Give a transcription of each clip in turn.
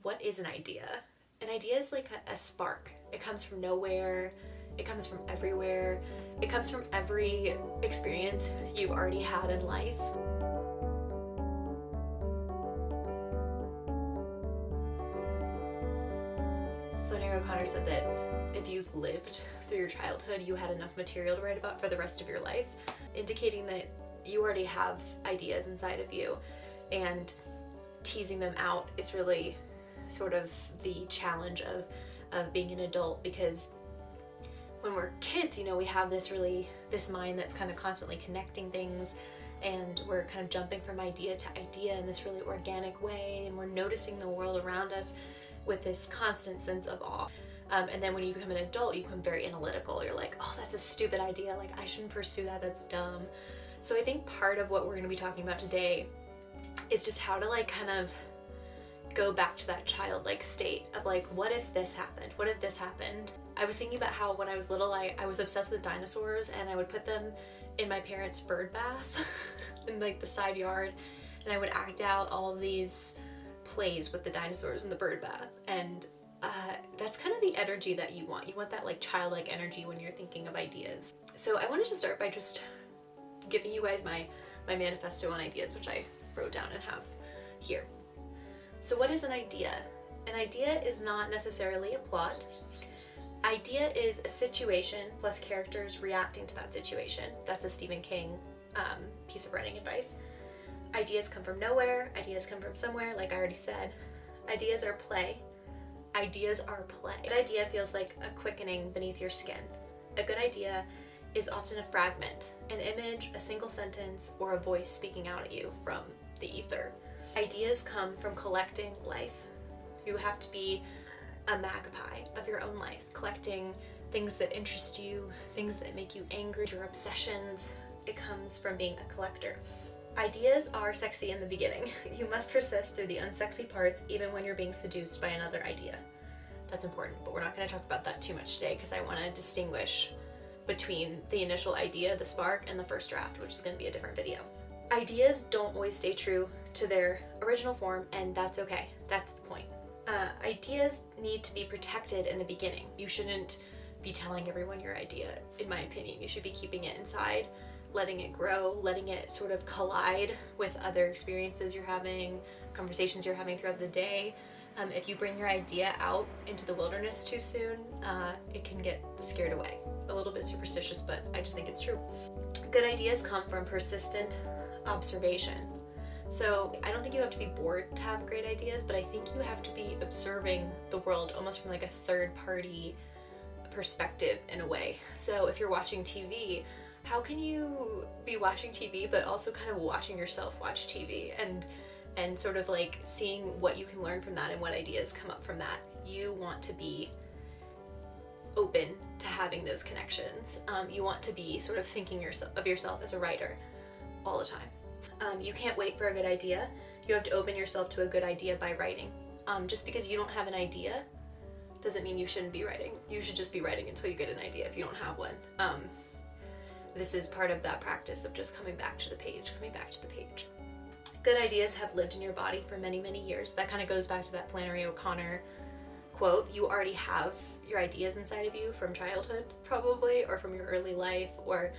what is an idea? An idea is like a spark. It comes from nowhere. It comes from everywhere. It comes from every experience you've already had in life. Flannery O'Connor said that if you lived through your childhood, you had enough material to write about for the rest of your life, indicating that you already have ideas inside of you, and teasing them out is really sort of the challenge of being an adult, because when we're kids, you know, we have this mind that's kind of constantly connecting things, and we're kind of jumping from idea to idea in this really organic way, and we're noticing the world around us with this constant sense of awe. And then when you become an adult, you become very analytical. You're like, oh, that's a stupid idea. Like, I shouldn't pursue that. That's dumb. So I think part of what we're going to be talking about today is just how to like kind of go back to that childlike state of like, what if this happened? What if this happened? I was thinking about how when I was little, I was obsessed with dinosaurs, and I would put them in my parents' bird bath in like the side yard, and I would act out all of these plays with the dinosaurs in the bird bath. And that's kind of the energy that you want. You want that like childlike energy when you're thinking of ideas. So I wanted to start by just giving you guys my manifesto on ideas, which I wrote down and have here. So what is an idea? An idea is not necessarily a plot. Idea is a situation plus characters reacting to that situation. That's a Stephen King piece of writing advice. Ideas come from nowhere. Ideas come from somewhere, like I already said. Ideas are play. Ideas are play. A good idea feels like a quickening beneath your skin. A good idea is often a fragment, an image, a single sentence, or a voice speaking out at you from the ether. Ideas come from collecting life. You have to be a magpie of your own life, collecting things that interest you, things that make you angry, your obsessions. It comes from being a collector. Ideas are sexy in the beginning. You must persist through the unsexy parts even when you're being seduced by another idea. That's important, but we're not going to talk about that too much today because I want to distinguish between the initial idea, the spark, and the first draft, which is going to be a different video. Ideas don't always stay true to their original form, and that's okay. That's the point. Ideas need to be protected in the beginning. You shouldn't be telling everyone your idea, in my opinion. You should be keeping it inside, letting it grow, letting it sort of collide with other experiences you're having, conversations you're having throughout the day. If you bring your idea out into the wilderness too soon, it can get scared away. A little bit superstitious, but I just think it's true. Good ideas come from persistent observation. So I don't think you have to be bored to have great ideas, but I think you have to be observing the world almost from like a third party perspective in a way. So if you're watching TV, how can you be watching TV but also kind of watching yourself watch TV and sort of like seeing what you can learn from that and what ideas come up from that? You want to be open to having those connections. You want to be sort of thinking of yourself as a writer all the time. You can't wait for a good idea. You have to open yourself to a good idea by writing. Just because you don't have an idea doesn't mean you shouldn't be writing. You should just be writing until you get an idea if you don't have one. This is part of that practice of just coming back to the page. Good ideas have lived in your body for many, many years. That kind of goes back to that Flannery O'Connor quote. You already have your ideas inside of you from childhood, probably, or from your early life, or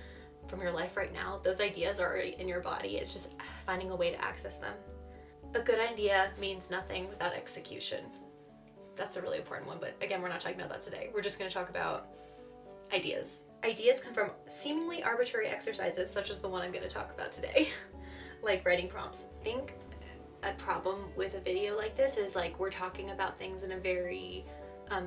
from your life right now. Those ideas are already in your body. It's just finding a way to access them. A good idea means nothing without execution. That's a really important one, but again, we're not talking about that today. We're just going to talk about ideas. Ideas come from seemingly arbitrary exercises, such as the one I'm going to talk about today, like writing prompts. I think a problem with a video like this is like we're talking about things in a very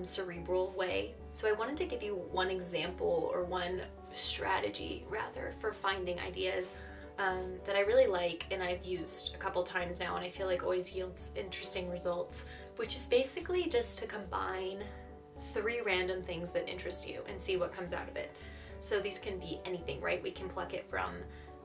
cerebral way. So I wanted to give you one example, or one strategy rather, for finding ideas that I really like and I've used a couple times now, and I feel like always yields interesting results, which is basically just to combine 3 random things that interest you and see what comes out of it. So these can be anything, right? We can pluck it from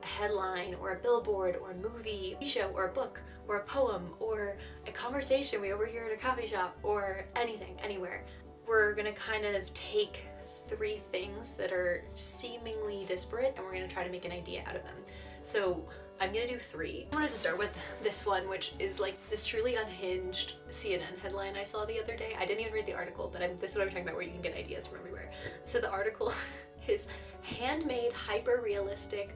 a headline or a billboard or a movie, a show or a book or a poem or a conversation we overhear at a coffee shop, or anything, anywhere. We're gonna kind of take 3 things that are seemingly disparate and we're gonna try to make an idea out of them. So I'm gonna do 3. I wanted to start with this one, which is like this truly unhinged CNN headline I saw the other day. I didn't even read the article, but this is what I'm talking about, where you can get ideas from everywhere. So the article is handmade, hyper-realistic,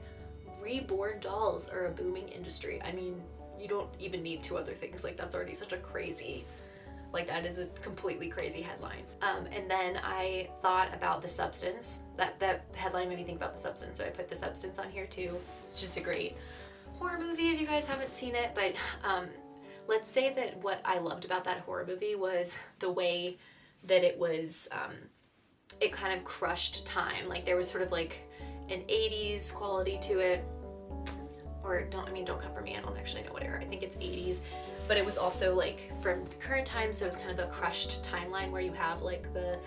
reborn dolls are a booming industry. I mean, you don't even need 2 other things. Like, that's already such a crazy, like, that is a completely crazy headline. And then I thought about The Substance. That headline made me think about The Substance, so I put The Substance on here too. It's just a great horror movie if you guys haven't seen it, but let's say that what I loved about that horror movie was the way that it was, it kind of crushed time. Like, there was sort of like an 80s quality to it, or don't come for me, I don't actually know what era. I think it's 80s, but it was also like from the current time, so it's kind of a crushed timeline where you have like the,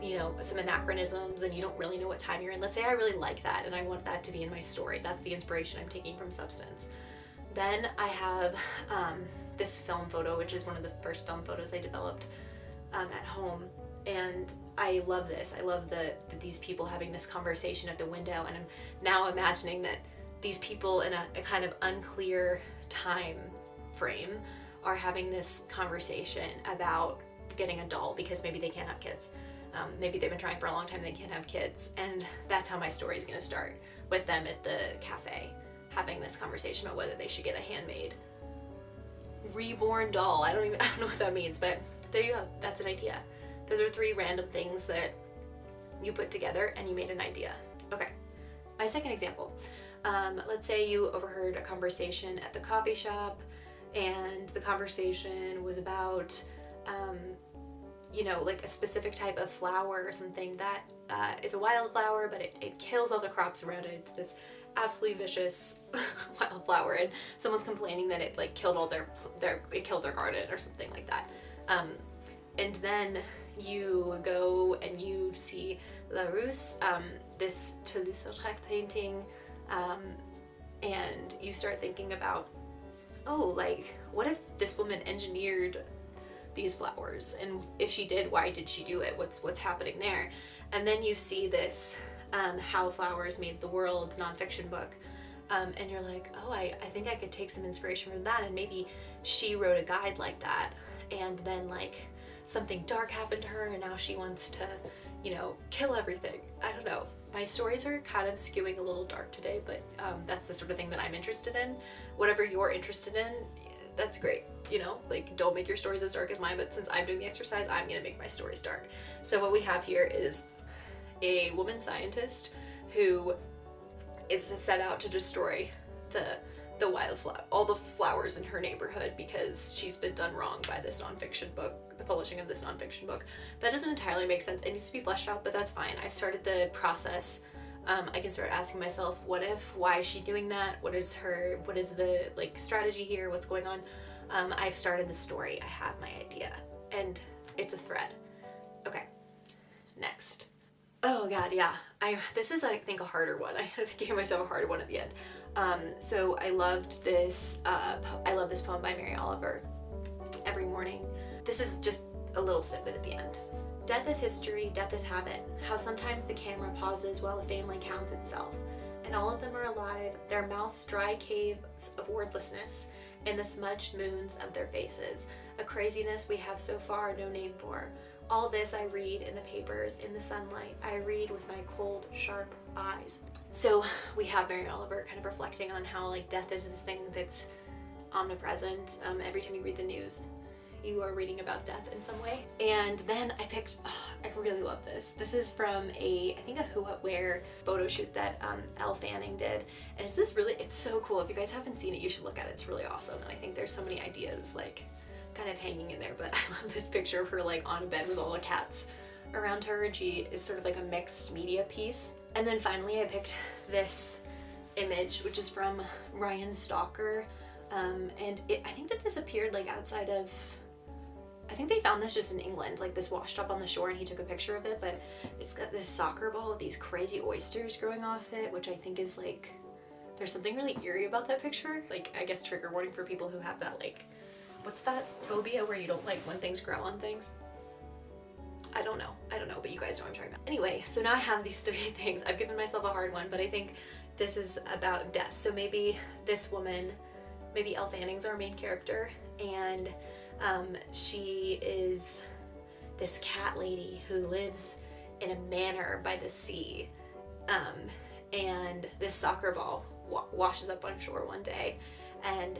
you know, some anachronisms and you don't really know what time you're in. Let's say I really like that and I want that to be in my story. That's the inspiration I'm taking from Substance. Then I have this film photo, which is one of the first film photos I developed at home. And I love this. I love these people having this conversation at the window, and I'm now imagining that these people in a kind of unclear time frame are having this conversation about getting a doll because maybe they can't have kids. Maybe they've been trying for a long time and they can't have kids. And that's how my story is going to start, with them at the cafe having this conversation about whether they should get a handmade reborn doll. I don't know what that means, but there you go. That's an idea. Those are 3 random things that you put together and you made an idea. Okay, my second example. Let's say you overheard a conversation at the coffee shop, and the conversation was about, you know, like a specific type of flower or something that is a wildflower, but it kills all the crops around it. It's this absolutely vicious wildflower, and someone's complaining that it like killed all it killed their garden or something like that. And then you go and you see La Rousse, this Toulouse-Lautrec painting, and you start thinking about, oh, like, what if this woman engineered these flowers? And if she did, why did she do it? What's happening there? And then you see this How Flowers Made the World nonfiction book, and you're like, oh, I think I could take some inspiration from that, and maybe she wrote a guide like that, and then like something dark happened to her and now she wants to, you know, kill everything. I don't know. My stories are kind of skewing a little dark today, but that's the sort of thing that I'm interested in. Whatever you're interested in, that's great. You know, like, don't make your stories as dark as mine, but since I'm doing the exercise, I'm gonna make my stories dark. So what we have here is a woman scientist who is set out to destroy the wildflower, all the flowers in her neighborhood, because she's been done wrong by this nonfiction book, the publishing of this nonfiction book. That doesn't entirely make sense. It needs to be fleshed out, but that's fine. I've started the process. I can start asking myself, what if, why is she doing that? What is the like strategy here? What's going on? I've started the story. I have my idea, and it's a thread. Okay, next. Oh god, yeah. This is, I think, a harder one. I gave myself a harder one at the end. So I loved this. I love this poem by Mary Oliver, Every Morning. This is just a little snippet at the end. Death is history, death is habit. How sometimes the camera pauses while a family counts itself, and all of them are alive, their mouths dry caves of wordlessness, and the smudged moons of their faces. A craziness we have so far no name for. All this I read in the papers, in the sunlight. I read with my cold, sharp eyes. So we have Mary Oliver kind of reflecting on how, like, death is this thing that's omnipresent. Every time you read the news, you are reading about death in some way. And then I picked, I really love this. This is from I think a Who What Wear photo shoot that Elle Fanning did. And it's so cool. If you guys haven't seen it, you should look at it. It's really awesome. And I think there's so many ideas, like, kind of hanging in there, but I love this picture of her, like, on a bed with all the cats around her, and she is sort of like a mixed media piece. And then finally I picked this image, which is from Ryan Stalker, and I think that this appeared like outside of, I think they found this just in England, like this washed up on the shore, and he took a picture of it, but it's got this soccer ball with these crazy oysters growing off it, which I think is like, there's something really eerie about that picture. Like, I guess trigger warning for people who have that, like, what's that phobia where you don't like when things grow on things? I don't know, but you guys know what I'm talking about. Anyway, so now I have these 3 things. I've given myself a hard one, but I think this is about death. So maybe this woman, maybe Elle Fanning's our main character, and she is this cat lady who lives in a manor by the sea, and this soccer ball washes up on shore one day, and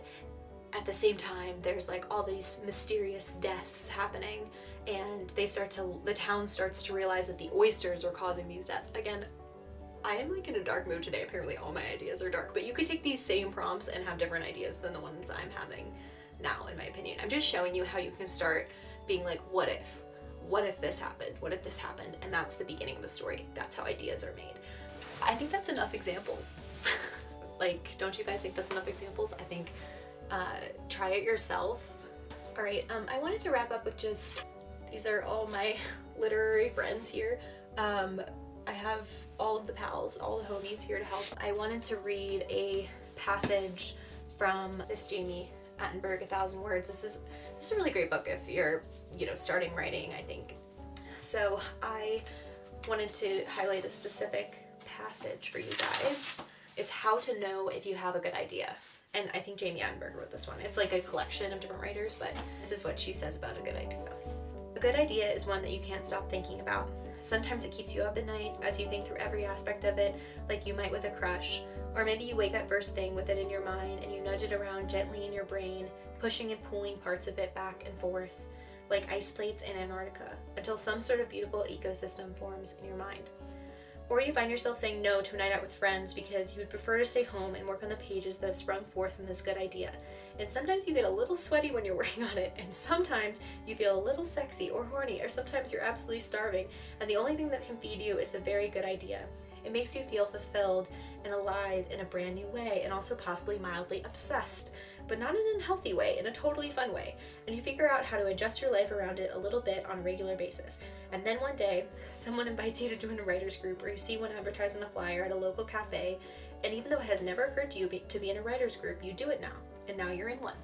at the same time there's like all these mysterious deaths happening, and the town starts to realize that the oysters are causing these deaths. Again, I am like in a dark mood today. Apparently all my ideas are dark, but you could take these same prompts and have different ideas than the ones I'm having now, in my opinion. I'm just showing you how you can start being like, what if this happened? What if this happened? And that's the beginning of the story. That's how ideas are made. I think that's enough examples. Like, don't you guys think that's enough examples? I think try it yourself. All right, I wanted to wrap up with just, these are all my literary friends here. I have all of the pals, all the homies here to help. I wanted to read a passage from this Jamie Attenberg, 1,000 Words. This is a really great book if you're, starting writing, I think. So I wanted to highlight a specific passage for you guys. It's how to know if you have a good idea. And I think Jamie Attenberg wrote this one. It's like a collection of different writers, but this is what she says about a good idea. A good idea is one that you can't stop thinking about. Sometimes it keeps you up at night as you think through every aspect of it, like you might with a crush. Or maybe you wake up first thing with it in your mind and you nudge it around gently in your brain, pushing and pulling parts of it back and forth, like ice plates in Antarctica, until some sort of beautiful ecosystem forms in your mind. Or you find yourself saying no to a night out with friends because you would prefer to stay home and work on the pages that have sprung forth from this good idea. And sometimes you get a little sweaty when you're working on it, and sometimes you feel a little sexy or horny, or sometimes you're absolutely starving, and the only thing that can feed you is a very good idea. It makes you feel fulfilled and alive in a brand new way, and also possibly mildly obsessed, but not in an unhealthy way, in a totally fun way. And you figure out how to adjust your life around it a little bit on a regular basis. And then one day, someone invites you to join a writer's group, or you see one advertised on a flyer at a local cafe, and even though it has never occurred to you to be in a writer's group, you do it now, and now you're in one.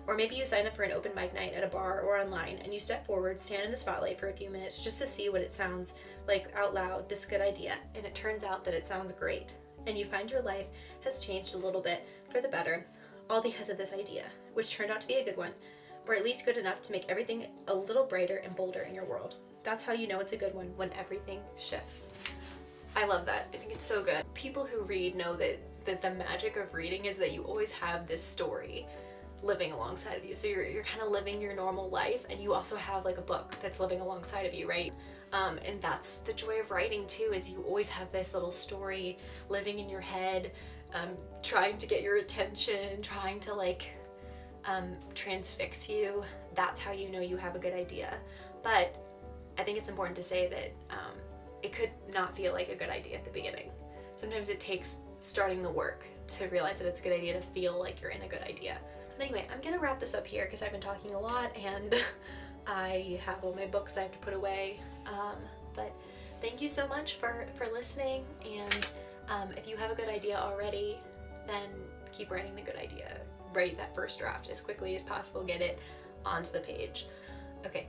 Or maybe you sign up for an open mic night at a bar or online, and you step forward, stand in the spotlight for a few minutes just to see what it sounds like out loud, this good idea, and it turns out that it sounds great. And you find your life has changed a little bit for the better, all because of this idea, which turned out to be a good one, or at least good enough to make everything a little brighter and bolder in your world. That's how you know it's a good one, when everything shifts. I love that. I think it's so good. People who read know that the magic of reading is that you always have this story living alongside of you. So you're kind of living your normal life, and you also have like a book that's living alongside of you, right? And that's the joy of writing too, is you always have this little story living in your head, trying to get your attention, trying to transfix you. That's how you know you have a good idea. But I think it's important to say that it could not feel like a good idea at the beginning. Sometimes it takes starting the work to realize that it's a good idea to feel like you're in a good idea. But anyway, I'm gonna wrap this up here because I've been talking a lot and I have all my books I have to put away. But thank you so much for listening, and if you have a good idea already, then keep writing the good idea. Write that first draft as quickly as possible, get it onto the page. Okay,